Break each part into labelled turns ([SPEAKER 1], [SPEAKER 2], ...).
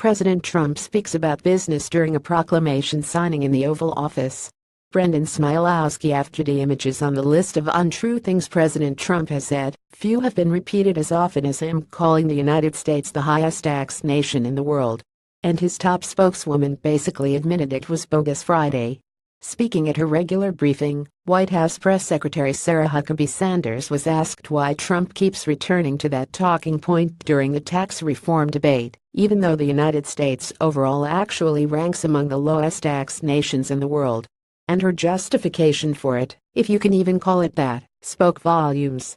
[SPEAKER 1] President Trump speaks about business during a proclamation signing in the Oval Office. Brendan Smilowski. After the images on the list of untrue things President Trump has said, few have been repeated as often as him calling the United States the highest taxed nation in the world. And his top spokeswoman basically admitted it was bogus Friday. Speaking at her regular briefing, White House Press Secretary Sarah Huckabee Sanders was asked why Trump keeps returning to that talking point during the tax reform debate, even though the United States overall actually ranks among the lowest taxed nations in the world. And her justification for it, if you can even call it that, spoke volumes.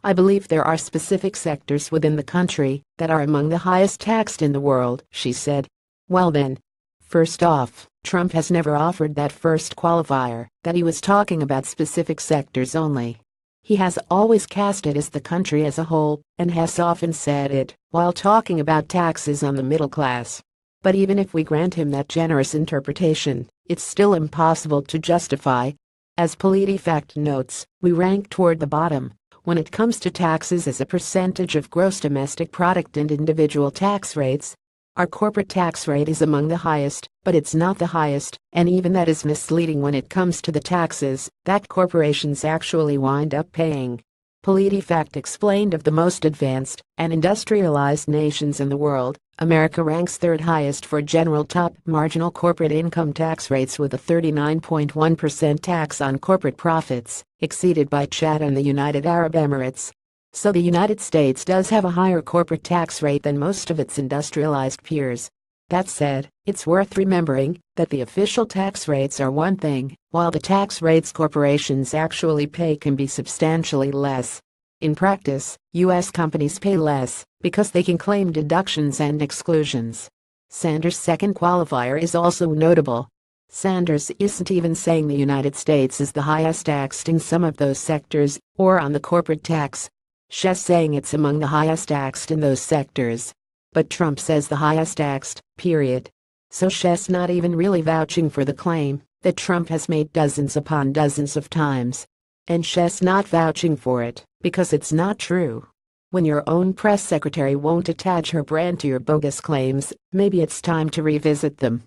[SPEAKER 1] "I believe there are specific sectors within the country that are among the highest taxed in the world," she said. Well then. First off, Trump has never offered that first qualifier, that he was talking about specific sectors only. He has always cast it as the country as a whole, and has often said it while talking about taxes on the middle class. But even if we grant him that generous interpretation, it's still impossible to justify. As PolitiFact notes, we rank toward the bottom when it comes to taxes as a percentage of gross domestic product and individual tax rates. Our corporate tax rate is among the highest, but it's not the highest, and even that is misleading when it comes to the taxes that corporations actually wind up paying. PolitiFact explained of the most advanced and industrialized nations in the world, America ranks third highest for general top marginal corporate income tax rates with a 39.1% tax on corporate profits, exceeded by Chad and the United Arab Emirates. So the United States does have a higher corporate tax rate than most of its industrialized peers. That said, it's worth remembering that the official tax rates are one thing, while the tax rates corporations actually pay can be substantially less. In practice, U.S. companies pay less because they can claim deductions and exclusions. Sanders' second qualifier is also notable. Sanders isn't even saying the United States is the highest taxed in some of those sectors or on the corporate tax. She's saying it's among the highest taxed in those sectors. But Trump says the highest taxed, period. So she's not even really vouching for the claim that Trump has made dozens upon dozens of times. And she's not vouching for it because it's not true. When your own press secretary won't attach her brand to your bogus claims, maybe it's time to revisit them.